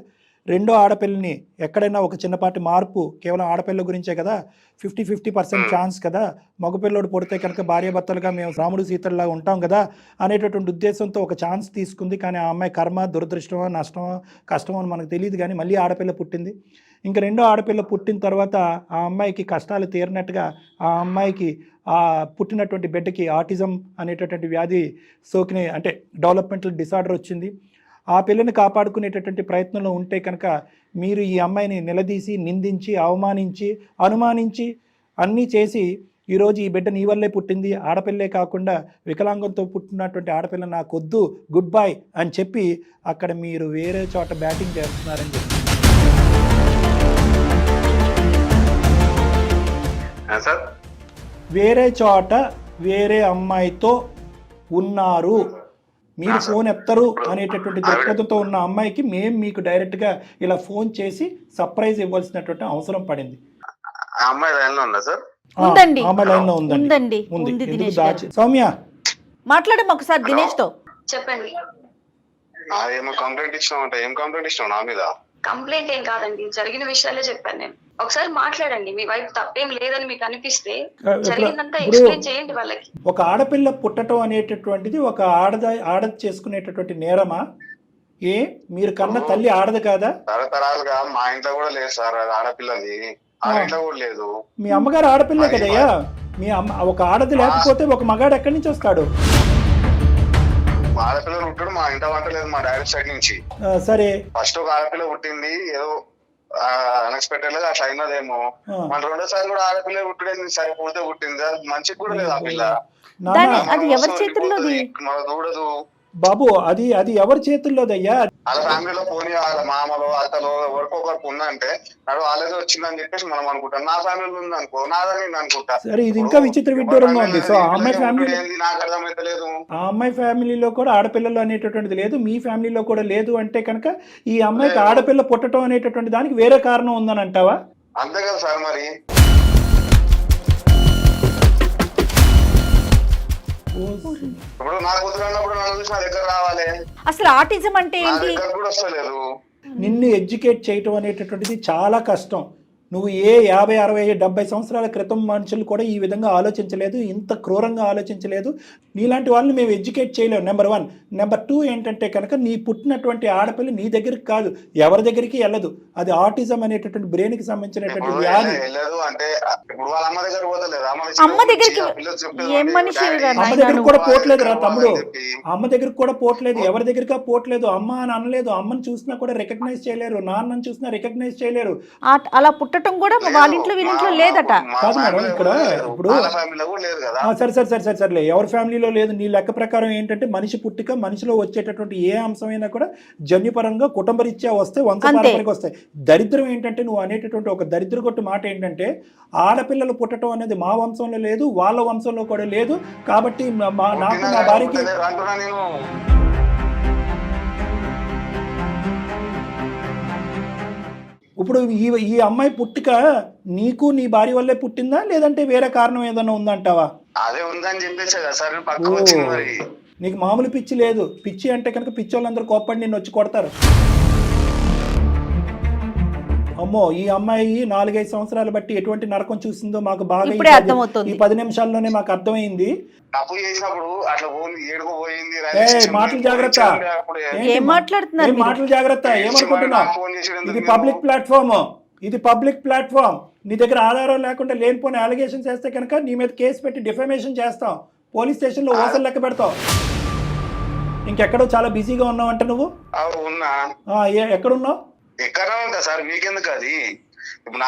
రెండో ఆడపిల్లని ఎక్కడైనా ఒక చిన్నపాటి మార్పు కేవలం ఆడపిల్ల గురించే కదా, 50% ఛాన్స్ కదా, మగపిల్లడు పుడితే కనుక భార్యాభర్తలుగా మేము రాముడు సీతల్లాగా ఉంటాం కదా అనేటటువంటి ఉద్దేశంతో ఒక ఛాన్స్ తీసుకుంది. కానీ ఆ అమ్మాయి కర్మ, దురదృష్టమో, నష్టమో, కష్టమో అని మనకు తెలియదు. కానీ మళ్ళీ ఆడపిల్ల పుట్టింది. ఇంకా రెండో ఆడపిల్ల పుట్టిన తర్వాత ఆ అమ్మాయికి కష్టాలు తీరినట్టుగా ఆ అమ్మాయికి ఆ పుట్టినటువంటి బిడ్డకి ఆటిజం అనేటటువంటి వ్యాధి సోకిన, అంటే డెవలప్మెంటల్ డిసార్డర్ వచ్చింది. ఆ పిల్లని కాపాడుకునేటటువంటి ప్రయత్నంలో ఉంటే కనుక మీరు ఈ అమ్మాయిని నిలదీసి, నిందించి, అవమానించి, అనుమానించి అన్నీ చేసి ఈరోజు ఈ బిడ్డ నీ వల్లే పుట్టింది, ఆడపిల్లే కాకుండా వికలాంగంతో పుట్టినటువంటి ఆడపిల్ల నాకొద్దు, గుడ్ బై అని చెప్పి అక్కడ మీరు వేరే చోట బ్యాటింగ్ చేస్తున్నారని చెప్పి సార్ వేరే చోట వేరే అమ్మాయితో ఉన్నారు, మీరు ఫోన్ ఎత్తరు అనేటటువంటి దృక్పథంతో ఉన్న అమ్మాయికి మేము మీకు డైరెక్ట్గా ఇలా ఫోన్ చేసి సర్ప్రైజ్ ఇవ్వాల్సినటువంటి అవసరం పడింది. ఆ అమ్మాయి లైన్లో ఉందా సార్? ఉందండి, అమ్మాయి లైన్లో ఉందండి, ఉంది. ఉంది ఎందుకు దినేష్ దాచి? గారు. సౌమ్య మాట్లాడము ఒకసారి దినేష్ తో. చెప్పండి. ఏమో కంప్లైంట్ ఇచ్చినావు అంటే ఏం కంప్లైంట్ ఇచ్చినావు నా మీద? కంప్లైంట్ ఏం కాదండి, జరిగిన విషయాలే చెప్పాను నేను. ఒకసారి మాట్లాడండి, మీ వైపు తప్పేం లేదని మీకు అనిపిస్తే జరిగిందంతా ఎక్స్ప్లెయిన్ చేయండి వాళ్ళకి. ఒక ఆడపిల్ల పుట్టడం అనేటటువంటిది ఒక ఆడది చేసుకునేటటువంటి నేరమా? ఏ మీరు కన్న తల్లి ఆడదు కాదా? తరతరాలుగా మా ఇంట్లో కూడా లేదు సార్, అది ఆడపిల్లది ఆ ఇంట్లో కూడా లేదు. మీ అమ్మగారు ఆడపిల్లే కదయ్యా. మీ అమ్మ ఒక ఆడది లేకపోతే ఒక మగాడు ఎక్కడి నుంచి వస్తాడు? ఆడపిల్లలు పుట్టడం మా ఇంట వంట లేదు, మా డాడీ సైడ్ నుంచి. సరే, ఫస్ట్ ఒక ఆడపిల్ల పుట్టింది, ఏదో అన్ఎక్స్పెక్టెడ్ గా అట్లా అయినదేమో. మన రెండోసారి కూడా ఆడపిల్ల పుట్టడం సరే పుడితే పుట్టింది, అది మంచిగా కూడా లేదు ఆ పిల్ల. అది ఎవరి చేతుల్లోది? మన దూడదు బాబు, అది ఎవరి చేతుల్లోదయ్యా? వాళ్ళ ఫ్యామిలీలో పోనీ వాళ్ళ మామలో అతలో ఎవరికొకరికి ఉందంటే నాడు వాళ్ళేదో వచ్చిందని చెప్పేసి మనం అనుకుంటాం. నా ఫ్యామిలీలో ఉంది అనుకో, నాదని నేను అనుకుంటా. సరే, ఇది ఇంకా విచిత్ర విడ్డూరంగా ఉంది. సో ఆ అమ్మాయి ఫ్యామిలీ, నాకు అర్థమైతలేదు. ఆ అమ్మాయి ఫ్యామిలీలో కూడా ఆడపిల్లలు అనేటటువంటిది లేదు, మీ ఫ్యామిలీలో కూడా లేదు అంటే కనుక ఈ అమ్మాయికి ఆడపిల్ల పుట్టడం అనేటటువంటి దానికి వేరే కారణం ఉందని అంటావా? అంతే కదా సార్. మరి ఇప్పుడు నా కూతురు అన్నప్పుడు నన్ను చూసి నా దగ్గర రావాలి. అసలు ఆటిజం అంటే నా ఏంటి? దగ్గర కూడా వస్తలేదు. నిన్ను ఎడ్యుకేట్ చేయటం అనేటటువంటిది చాలా కష్టం. నువ్వు ఏ 50, 60, 70 సంవత్సరాల క్రితం మనుషులు కూడా ఈ విధంగా ఆలోచించలేదు, ఇంత క్రూరంగా ఆలోచించలేదు. నీలాంటి వాళ్ళని మేము ఎడ్యుకేట్ చేయలేము, నెంబర్ 1. నెంబర్ 2 ఏంటంటే కనుక నీ పుట్టినటువంటి ఆడపిల్ల నీ దగ్గరికి కాదు, ఎవరి దగ్గరికి వెళ్ళదు. అది ఆటిజం అనేటటువంటి బ్రెయిన్కి సంబంధించినటువంటి వ్యాధి. అంటే ఇప్పుడు వాళ్ళ అమ్మ దగ్గర పోతలేదు, అమ్మ దగ్గరికి ఏం మనిషి అమ్మ దగ్గరికి కూడా పోట్లేదు రా తమ్ముడు, అమ్మ దగ్గరికి కూడా పోట్లేదు, ఎవరి దగ్గరికి పోట్లేదు. అమ్మ అని అనలేదు, అమ్మని చూసినా కూడా రికగ్నైజ్ చేయలేరు, నాన్నని చూసినా రికగ్నైజ్ చేయలేరు. అలా పుట్టడం కూడా వాళ్ళ ఇంట్లో వీళ్ళింట్లో లేదట. కాదు మేడం, ఇక్కడ ఇప్పుడు సరే ఎవరి ఫ్యామిలీలో లేదు. నీ లెక్క ప్రకారం ఏంటంటే మనిషి పుట్టిక, మనిషిలో వచ్చేటటువంటి ఏ అంశమైనా కూడా జన్యుపరంగా కుటుంబరీత్యా వస్తే వంశపారంపర్యంగా వస్తాయి. దరిద్రం ఏంటంటే నువ్వు అనేటటువంటి ఒక దరిద్ర కొట్టు మాట ఏంటంటే ఆడపిల్లలు పుట్టడం అనేది మా వంశంలో లేదు, వాళ్ళ వంశంలో కూడా లేదు, కాబట్టి నాకు నా భార్యకి. ఇప్పుడు ఈ అమ్మాయి పుట్టిక నీకు నీ భార్య వల్లే పుట్టిందా, లేదంటే వేరే కారణం ఏదైనా ఉందంటావా? అదే ఉందని చెప్పేసి కదా సార్ పక్కకు వచ్చింది. మరి నీకు మామూలు పిచ్చి లేదు. పిచ్చి అంటే కనుక పిచ్చి వాళ్ళందరూ కోప్పడి నిన్ను వచ్చి కొడతారు. అమ్మో, ఈ అమ్మాయి 4-5 సంవత్సరాలు బట్టి ఎటువంటి నరకం చూసిందో మాకు బాగా ఈ 10 నిమిషాల్లోనే మాకు అర్థమైంది. తప్పు చేసినప్పుడు అట్లా ఏడుకో పోయింది. మాటలు జాగ్రత్త, మాటలు జాగ్రత్త. ఏమనుకుంటున్నా? ఇది పబ్లిక్ ప్లాట్ఫామ్, ఇది పబ్లిక్ ప్లాట్ఫామ్. నీ దగ్గర ఆధారం లేకుండా లేనిపోయిన అలిగేషన్స్ వేస్తే కనుక నీ మీద కేసు పెట్టి డిఫమేషన్ చేస్తాం, పోలీస్ స్టేషన్లో ఓసలు లెక్క పెడతాం. ఇంకెక్కడో చాలా బిజీగా ఉన్నావు అంట నువ్వు. ఎక్కడున్నావు? ఎక్కడ ఉంటా సార్, మీకెందుకు అది? ఇప్పుడు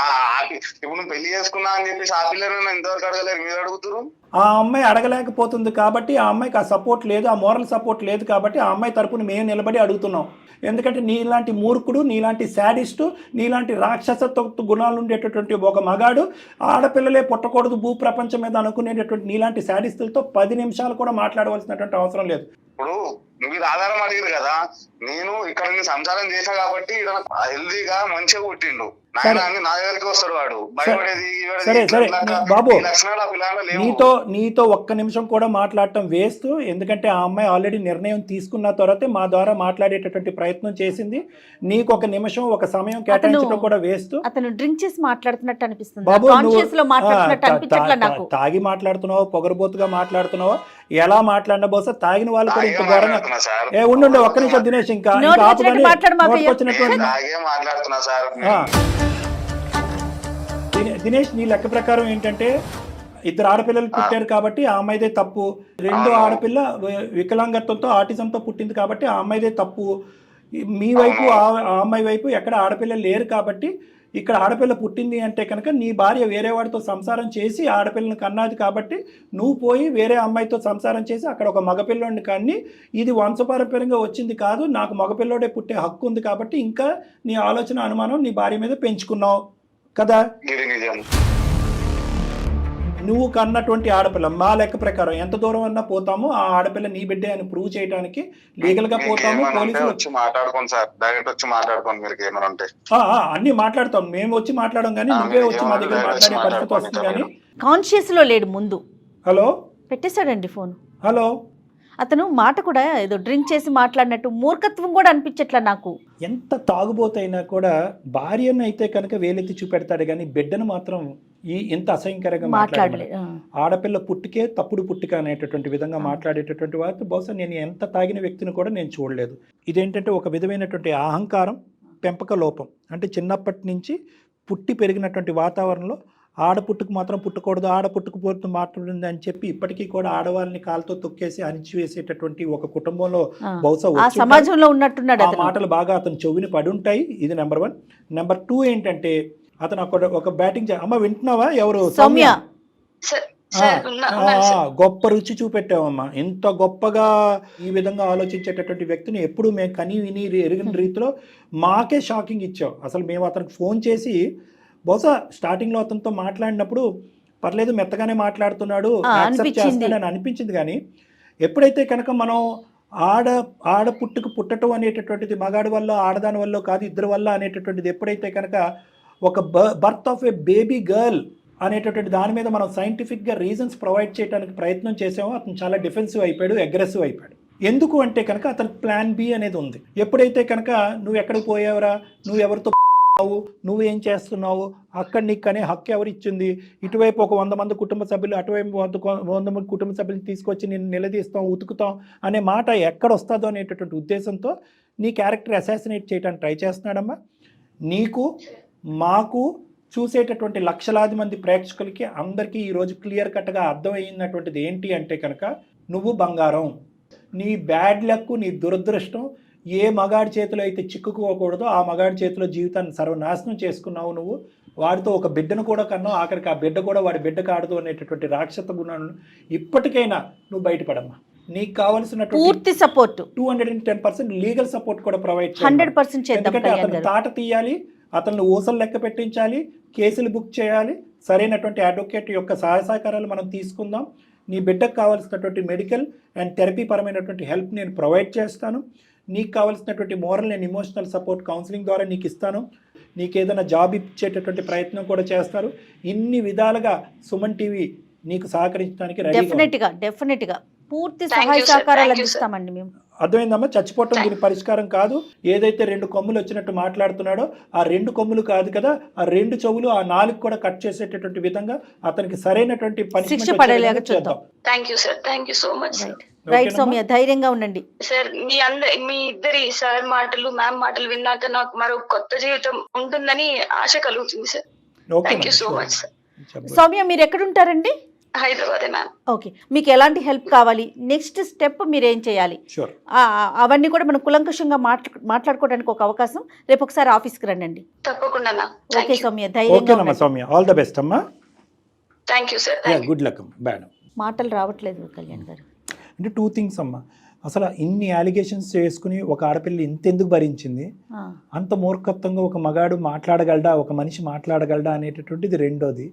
నువ్వు పెళ్లి చేసుకున్నా అని చెప్పేసి ఆ పిల్లలు ఎంతవరకు అడగలేరు, మీరు అడుగుతారు. ఆ అమ్మాయి అడగలేకపోతుంది కాబట్టి, ఆ అమ్మాయికి ఆ సపోర్ట్ లేదు, ఆ మోరల్ సపోర్ట్ లేదు కాబట్టి ఆ అమ్మాయి తరపున మేము నిలబడి అడుగుతున్నాం. ఎందుకంటే నీలాంటి మూర్ఖుడు, నీలాంటి శాడిస్టు, నీలాంటి రాక్షసత్వ గుణాలు ఉండేటటువంటి ఒక మగాడు ఆడపిల్లలే పుట్టకూడదు భూప్రపంచం మీద అనుకునేటటువంటి నీలాంటి శాడిస్టులతో 10 నిమిషాలు కూడా మాట్లాడవలసినటువంటి అవసరం లేదు. ఇప్పుడు నువ్వు ఇది ఆధారం అడిగారు కదా, నేను ఇక్కడ నేను సంసారం చేశా కాబట్టి హెల్దీగా మంచిగా పుట్టిండు. నా దగ్గరికి వస్తాడు వాడు భయపడేది. బాబు, నీతో ఒక్క నిమిషం కూడా మాట్లాడటం వేస్ట్. ఎందుకంటే ఆ అమ్మాయి ఆల్రెడీ నిర్ణయం తీసుకున్న తర్వాతే మా ద్వారా మాట్లాడేటటువంటి ప్రయత్నం చేసింది. నీకు ఒక నిమిషం ఒక సమయం కేటాయించడం కూడా వేస్ట్. అతను డ్రింక్ చేసి మాట్లాడుతున్నట్టు అనిపిస్తుంది, బాబు కాన్షియస్ లో మాట్లాడుతున్నట్టు అనిపించట్లా నాకు. తాగి మాట్లాడుతున్నావో పొగరబోతుగా మాట్లాడుతున్నావో ఎలా మాట్లాడినా బహుశా తాగిన వాళ్ళు కూడా ఇంత ఘోరంగా ఉండు. ఒక్క నిమిషం దినేష్, ఇంకా మాట్లాడుతున్నా సార్. దినేష్, నీ లెక్క ప్రకారం ఏంటంటే 2 ఆడపిల్లలు పుట్టారు కాబట్టి ఆ అమ్మాయిదే తప్పు. 2 ఆడపిల్ల వికలాంగత్వంతో ఆటిజంతో పుట్టింది కాబట్టి ఆ అమ్మాయిదే తప్పు. మీ వైపు ఆ అమ్మాయి వైపు ఎక్కడ ఆడపిల్లలు లేరు కాబట్టి ఇక్కడ ఆడపిల్ల పుట్టింది అంటే కనుక నీ భార్య వేరే వాడితో సంసారం చేసి ఆడపిల్లని కన్నది కాబట్టి నువ్వు పోయి వేరే అమ్మాయితో సంసారం చేసి అక్కడ ఒక మగపిల్లోడిని కన్ని ఇది వంశపారంపర్యంగా వచ్చింది కాదు, నాకు మగపిల్లోడే పుట్టే హక్కు ఉంది కాబట్టి ఇంకా నీ ఆలోచన అనుమానం నీ భార్య మీద పెంచుకున్నావు కదా. నువ్వు కన్నటువంటి ఆడపిల్ల మా లెక్క ప్రకారం ఎంత దూరం అన్నా పోతాము, ఆ ఆడపిల్ల నీ బిడ్డే అని ప్రూవ్ చేయడానికి లీగల్ గా పోతాము. పోలీసులు అన్ని మాట్లాడతాం, మేము వచ్చి మాట్లాడడం కానీ నువ్వే వచ్చి మా దగ్గర మాట్లాడే పరిస్థితి వస్తుంది. కానీ కాన్షియస్ లో లేడు ముందు. Hello పెట్టేశాడండి phone. హలో, అతను మాట కూడా ఏదో డ్రింక్ చేసి మాట్లాడినట్టు మూర్ఖత్వం కూడా అనిపించట్లా నాకు. ఎంత తాగుబోతైనా కూడా భార్యను అయితే కనుక వేలెత్తి చూపెడతాడు కానీ బిడ్డను మాత్రం ఎంత అసహ్యకరంగా మాట్లాడలేదు. ఆడపిల్ల పుట్టుకే తప్పుడు పుట్టుక అనేటటువంటి విధంగా మాట్లాడేటటువంటి వారు బహుశా నేను ఎంత తాగిన వ్యక్తిని కూడా నేను చూడలేదు. ఇదేంటంటే ఒక విధమైనటువంటి అహంకారం, పెంపక లోపం. అంటే చిన్నప్పటి నుంచి పుట్టి పెరిగినటువంటి వాతావరణంలో ఆడపుట్టుకు మాత్రం పుట్టకూడదు, ఆడపుట్టుకుపోతూ మాట్లాడింది అని చెప్పి ఇప్పటికీ కూడా ఆడవాళ్ళని కాలుతో తొక్కేసి అణిచివేసేటటువంటి ఒక కుటుంబంలో బహుశా సమాజంలో ఉన్నట్టున్నాడు. ఆ మాటలు బాగా అతను చెవిని పడి ఉంటాయి. ఇది నెంబర్ 1. నెంబర్ 2 ఏంటంటే అతను ఒక బ్యాటింగ్ అమ్మ వింటున్నావా? ఎవరు? సౌమ్య. గొప్ప రుచి చూపెట్టావమ్మా. ఇంత గొప్పగా ఈ విధంగా ఆలోచించేటటువంటి వ్యక్తిని ఎప్పుడు మేము కని విని ఎరిగిన రీతిలో మాకే షాకింగ్ ఇచ్చావు. అసలు మేము అతనికి ఫోన్ చేసి బహుశా స్టార్టింగ్లో అతనితో మాట్లాడినప్పుడు పర్లేదు మెత్తగానే మాట్లాడుతున్నాడు, యాక్సెప్ట్ చేస్తాడని అనిపించింది. కానీ ఎప్పుడైతే కనుక మనం ఆడ పుట్టడం అనేటటువంటిది మగాడి వల్ల ఆడదాని వల్ల కాదు, ఇద్దరి వల్ల అనేటటువంటిది ఎప్పుడైతే కనుక ఒక birth of A baby girl అనేటటువంటి దాని మీద మనం సైంటిఫిక్గా రీజన్స్ ప్రొవైడ్ చేయడానికి ప్రయత్నం చేసామో అతను చాలా డిఫెన్సివ్ అయిపోయాడు, అగ్రెసివ్ అయిపోయాడు. ఎందుకు అంటే కనుక అతనికి ప్లాన్ బి అనేది ఉంది. ఎప్పుడైతే కనుక నువ్వు ఎక్కడికి పోయావురా, నువ్వు ఎవరితో నువ్వేం చేస్తున్నావు, అక్కడ నీకు అనే హక్కు ఎవరు ఇచ్చింది, ఇటువైపు ఒక 100 మంది కుటుంబ సభ్యులు అటువైపు 100 మంది కుటుంబ సభ్యులు తీసుకొచ్చి నేను నిలదీస్తాం, ఉతుకుతాం అనే మాట ఎక్కడ వస్తుందో అనేటటువంటి ఉద్దేశంతో నీ క్యారెక్టర్ అసాసినేట్ చేయడానికి ట్రై చేస్తున్నాడమ్మా. నీకు మాకు చూసేటటువంటి లక్షలాది మంది ప్రేక్షకులకి అందరికీ ఈరోజు క్లియర్ కట్గా అర్థమయ్యినటువంటిది ఏంటి అంటే కనుక నువ్వు బంగారం. నీ బ్యాడ్ లక్, నీ దురదృష్టం ఏ మగాడి చేతిలో అయితే చిక్కుకోకూడదో ఆ మగాడి చేతిలో జీవితాన్ని సర్వనాశనం చేసుకున్నావు. నువ్వు వాడితో ఒక బిడ్డను కూడా కన్నావు, ఆఖరికి ఆ బిడ్డ కూడా వాడి బిడ్డ కాడదు అనేటటువంటి రాక్షస గుణాలను ఇప్పటికైనా నువ్వు బయటపడమ్మా. నీకు కావాల్సినటువంటి పూర్తి సపోర్ట్ 210% లీగల్ సపోర్ట్ కూడా ప్రొవైడ్ చేయాలి. 100% ఎందుకంటే అతను తాట తీయాలి, అతన్ని ఊసలు లెక్క పెట్టించాలి, కేసులు బుక్ చేయాలి. సరైనటువంటి అడ్వకేట్ యొక్క సహాయ సహకారాలు మనం తీసుకుందాం. నీ బిడ్డకు కావాల్సినటువంటి మెడికల్ అండ్ థెరపీ పరమైనటువంటి హెల్ప్ నేను ప్రొవైడ్ చేస్తాను. నీకు కావాల్సినటువంటి moral and emotional support counselling ద్వారా నీకు ఇస్తాను. నీకు ఏదైనా జాబ్ ఇచ్చేటటువంటి ప్రయత్నం కూడా చేస్తారు. ఇన్ని విధాలుగా సుమన్ టీవీ నీకు సహకరించడానికి డెఫినెట్గా పూర్తి సహాయ సహకారాలు అందిస్తామండి మేము. అర్థమైందమ్మా? చచ్చిపోవటం దీని పరిష్కారం కాదు. ఏదైతే 2 కొమ్ములు వచ్చినట్టు మాట్లాడుతున్నాడో ఆ 2 కొమ్ములు కాదు కదా, ఆ 2 చెవులు, ఆ 4 కూడా కట్ చేసేటటువంటి విధంగా అతనికి సరైనటువంటి శిక్ష పడేలాగా చూద్దాం. Thank you sir, thank you so much. Right Soumya, ధైర్యంగా ఉండండి సార్. మీ ఇద్దరి సార్ మాటలు, మ్యామ్ మాటలు విన్నాక నాకు మరో కొత్త జీవితం ఉంటుందని ఆశ కలుగుతుంది sir. Thank you so much sir. Soumya, మీరు ఎక్కడుంటారండి? హైదరాబాద్ మ్యామ్. ఓకే, మీకు ఎలాంటి హెల్ప్ కావాలి, నెక్స్ట్ స్టెప్ మీరు ఏం చేయాలి, అవన్నీ కూడా మనం కులంకషంగా మాట్లాడుకోవడానికి ఒక అవకాశం రేపు ఒకసారి ఆఫీస్కి రండి. తప్పకుండా మ్యామ్. ఓకే సౌమ్య, ధైర్యంగా సౌమ్య, ఆల్ ద బెస్ట్ అమ్మా. Thank you sir. Good luck అమ్మా. బ్యాడ్ మాటలు రావట్లేదు కళ్యాణ్ గారు. అంటే 2 థింగ్స్ అమ్మా. అసలు ఇన్ని అలిగేషన్స్ చేసుకుని ఒక ఆడపిల్ల ఇంతెందుకు భరించింది, అంత మూర్ఖత్వంగా ఒక మగాడు మాట్లాడగలడా, ఒక మనిషి మాట్లాడగలడా అనేటటువంటిది రెండోది.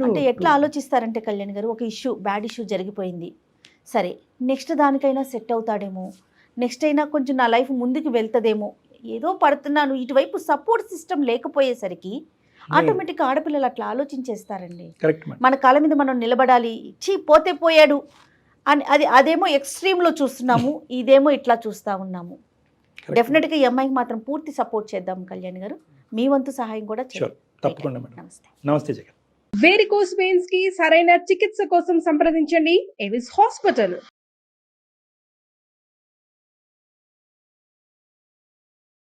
అంటే ఎట్లా ఆలోచిస్తారంటే కళ్యాణ్ గారు, ఒక బ్యాడ్ ఇష్యూ జరిగిపోయింది, సరే నెక్స్ట్ దానికైనా సెట్ అవుతాడేమో, నెక్స్ట్ అయినా కొంచెం నా లైఫ్ ముందుకు వెళ్తుందేమో, ఏదో పడుతున్నాను, ఇటువైపు సపోర్ట్ సిస్టమ్ లేకపోయేసరికి ఆటోమేటిక్గా ఆడపిల్లలు అట్లా ఆలోచించేస్తారండి. Correct madam. మన కాళ్ళ మీద మనం నిలబడాలి, పోతే పోయాడు అని అదేమో ఎక్స్ట్రీమ్లో చూస్తున్నాము, ఇదేమో ఇట్లా చూస్తూ ఉన్నాము. డెఫినెట్గా ఈ అమ్మాయికి మాత్రం పూర్తి సపోర్ట్ చేద్దాం కళ్యాణ్ గారు, మీ వంతు సహాయం కూడా చేయండి. తప్పకుండా మేడం. నమస్తే. నమస్తే జగన్. వేరికోస్ వెయిన్స్ కి సరైన చికిత్స కోసం సంప్రదించండి ఎవిస్ హాస్పిటల్.